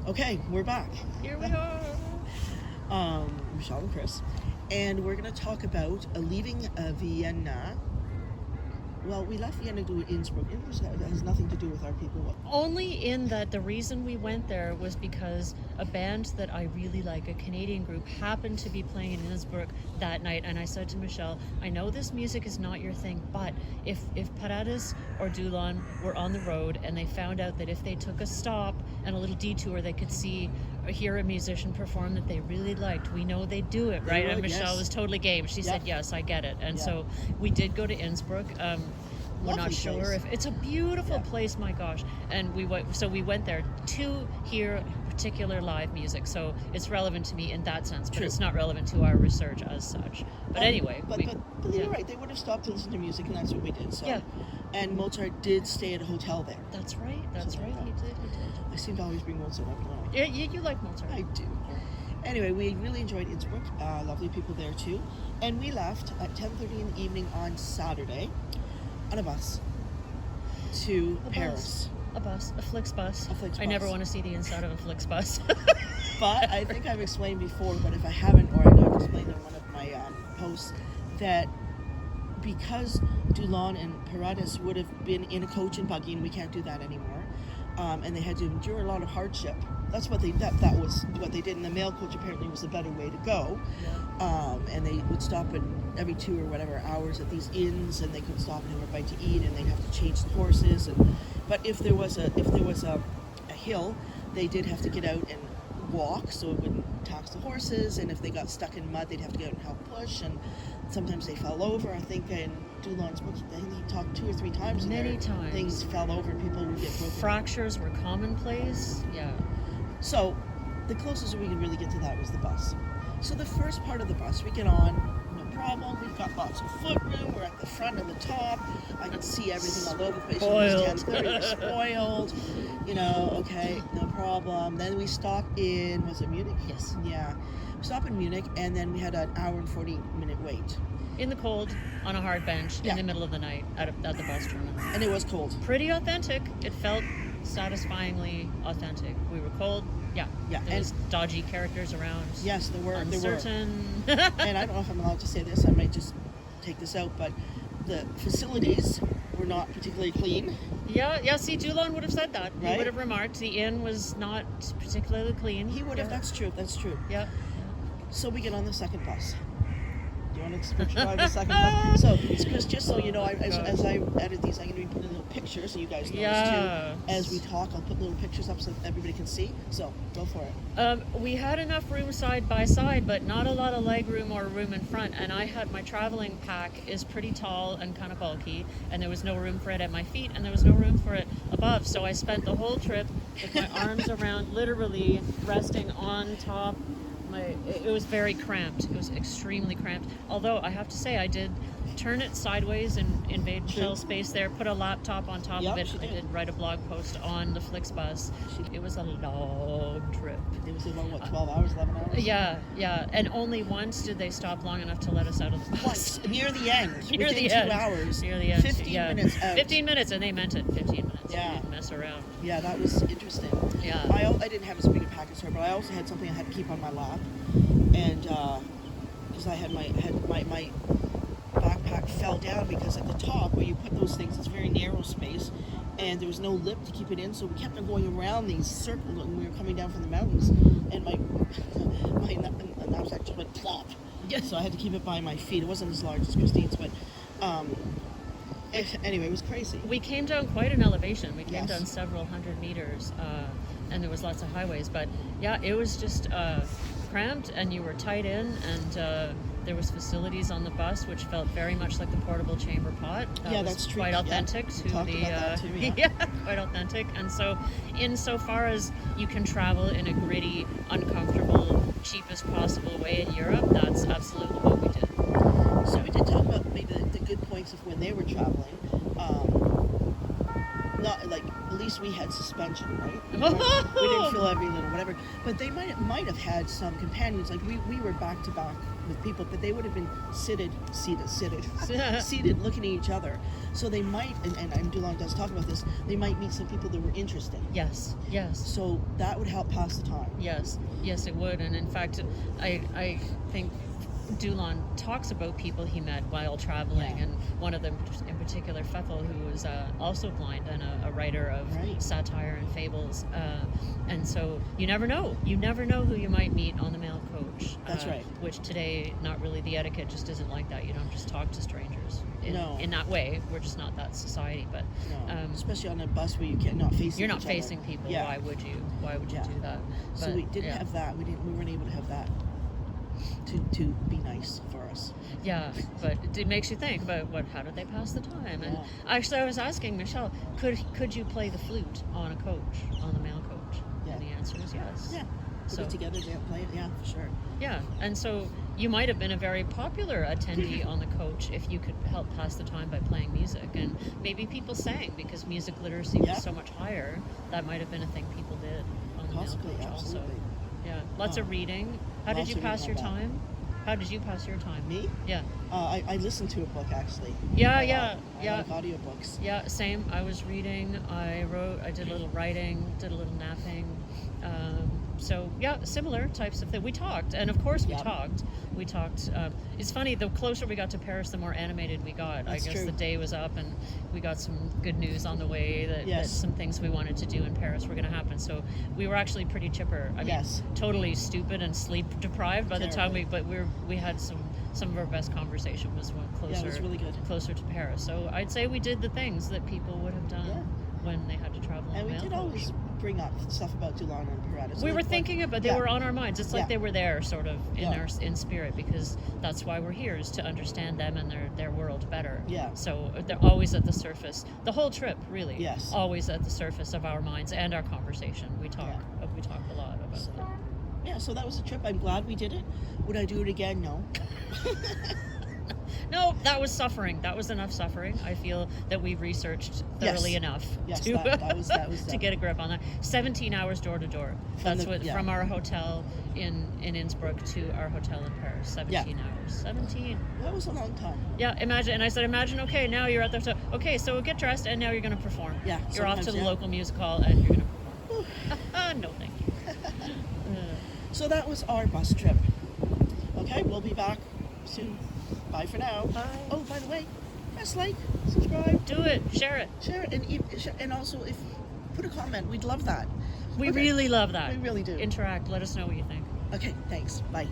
Okay, we're back. Here we are. Michelle and Chris, and we're going to talk about leaving Vienna. Well, we left Vienna to go to Innsbruck. Innsbruck has nothing to do with our people. Only in that the reason we went there was because a band that I really like, a Canadian group, happened to be playing in Innsbruck that night. And I said to Michelle, I know this music is not your thing, but if Paredes or Dulon were on the road and they found out that if they took a stop and a little detour, they could see or hear a musician perform that they really liked, we know they'd do it, right? And Michelle was totally game. She said, yes, I get it. And so we did go to Innsbruck. We're not sure if it's a beautiful place, my gosh. And we went there to hear particular live music, so it's relevant to me in that sense, but it's not relevant to our research as such. But anyway, but you're right, they would have stopped to listen to music, and that's what we did. So and Mozart did stay at a hotel there. That's right. He did. I seem to always bring Mozart up. Yeah, you like Mozart. I do. Anyway, we really enjoyed Innsbruck. Lovely people there too. And we left at 10:30 in the evening on Saturday on a bus to Paris. A Flixbus. I never want to see the inside of a Flixbus. But I think I've explained before, but if I haven't, or I know I've explained in one of my posts, that because Dulon and Paredes would have been in a coach and buggy, and we can't do that anymore, and they had to endure a lot of hardship. That's what that was what they did. And the mail coach apparently was the better way to go. And they would stop at every 2 or whatever hours at these inns, and they could stop and have a bite to eat, and they'd have to change the horses. But if there was a hill, they did have to get out and walk, so it wouldn't tax the horses. And if they got stuck in mud, they'd have to get out and help push. And sometimes they fell over. I think in Dulon's book, he talked 2 or 3 times. Many times. Things fell over, and people would get broken. Fractures were commonplace. Yeah. So the closest we could really get to that was the bus. So the first part of the bus, we get on, no problem. We've got lots of foot room. We're at the front and the top. I can see everything all over the place. We're spoiled. Okay, no problem. Then we stopped in, was it Munich? Yes. Yeah. We stopped in Munich, and then we had an hour and 40-minute wait. In the cold, on a hard bench, in the middle of the night, at the bus terminal. And it was cold. Pretty authentic. It felt satisfyingly authentic. We were cold. There was dodgy characters around. Yes, there were. Uncertain. And I don't know if I'm allowed to say this. I might just take this out, but the facilities were not particularly clean. Yeah. See, Dulon would have said that. Right? He would have remarked the inn was not particularly clean. He would have. That's true. Yeah. So we get on the second bus. Do you want to describe the second bus? So, Chris, just so you know, as I edit these, I'm going to be putting little pictures so you guys know this too. As we talk, I'll put little pictures up so everybody can see. So, go for it. We had enough room side by side, but not a lot of leg room or room in front. And I had my traveling pack is pretty tall and kind of bulky, and there was no room for it at my feet, and there was no room for it above. So I spent the whole trip with my arms around, literally resting on top. It was very cramped. It was extremely cramped. Although I have to say, I did turn it sideways and invade Michelle's space there, put a laptop on top of it. I did write a blog post on the Flixbus. It was a long trip. It was long, 12 hours, 11 hours? Yeah. And only once did they stop long enough to let us out of the bus. Once, near the end. Near within the 2 end. hours. Near the end. 15 minutes out. 15 minutes, and they meant it. 15 minutes. Yeah. They didn't mess around. Yeah, that was interesting. Yeah. I didn't have as big a pack as her, but I also had something I had to keep on my lap. And because I had my backpack fell down, because at the top where you put those things, it's a very narrow space, and there was no lip to keep it in, so we kept on going around these circles when we were coming down from the mountains, and my knapsack just went plop. Yes. So I had to keep it by my feet. It wasn't as large as Christine's, but anyway, it was crazy. We came down quite an elevation. We came down several hundred meters, and there was lots of highways, but yeah, it was just cramped, and you were tight in, and there was facilities on the bus which felt very much like the portable chamber pot. That's true. Quite authentic to about that too, quite authentic. And so, insofar as you can travel in a gritty, uncomfortable, cheapest possible way in Europe, that's absolutely what we did. So we did talk about maybe the good points of when they were traveling. Not like, at least we had suspension, right? We didn't feel every little whatever. But they might have had some companions. Like we were back to back with people, but they would have been seated, seated, looking at each other. So they might, and Dulon does talk about this, they might meet some people that were interesting. Yes. So that would help pass the time. Yes, it would. And in fact, I think Dulon talks about people he met while traveling, and one of them in particular, Fethel, who was also blind and a writer of satire and fables. And so you never know who you might meet on the mail coach. That's right. Which today, not really, the etiquette just isn't like that. You don't just talk to strangers in that way. We're just not that society. But especially on a bus where you can't not facing. You're not each facing other. people. Yeah. Why would you do that? But, so we didn't have that. We weren't able to have that. To be nice for us. Yeah, but it makes you think about how did they pass the time? And actually, I was asking Michelle, could you play the flute on a coach, on the mail coach? Yeah. And the answer is yes. Yeah. Put it together, play it. Yeah, for sure. Yeah, and so you might have been a very popular attendee on the coach if you could help pass the time by playing music, and maybe people sang because music literacy was so much higher. That might have been a thing people did on the Possibly, mail coach absolutely. also. Yeah, lots of reading. How did you pass your time? How did you pass your time? Me? Yeah. I listened to a book actually. Yeah. I like audiobooks. Yeah, same. I was reading. I wrote. I did a little writing. Did a little napping. So yeah, similar types of things. We talked, and of course we talked. We talked. It's funny. The closer we got to Paris, the more animated we got. That's I guess true. the day was up, and we got some good news on the way that some things we wanted to do in Paris were going to happen. So we were actually pretty chipper. I mean, totally stupid and sleep deprived by the time we had some of our best conversation was when closer. Yeah, it was really good. Closer to Paris. So I'd say we did the things that people would have done when they had to travel. And we did always bring up stuff about Dulon and Paratus. We were thinking about, they were on our minds. It's like they were there sort of in spirit, because that's why we're here, is to understand them and their world better. Yeah. So they're always at the surface. The whole trip, really. Yes. Always at the surface of our minds and our conversation. We talk a lot about it. Yeah, so that was a trip. I'm glad we did it. Would I do it again? No. No, that was suffering. That was enough suffering. I feel that we researched thoroughly enough to that was to get a grip on that. 17 hours door to door. That's from our hotel in Innsbruck to our hotel in Paris. 17 hours. 17. That was a long time. Yeah, imagine. And I said, imagine. Okay, now you're at the hotel. Okay, so get dressed, and now you're going to perform. Yeah. You're off to the local music hall, and you're going to perform. No, thank you. So that was our bus trip. Okay, we'll be back soon. Bye for now. Bye. Oh, by the way, press like, subscribe. Do it. Share it. Share it. And also, if put a comment. We'd love that. We really love that. We really do. Interact. Let us know what you think. Okay, thanks. Bye.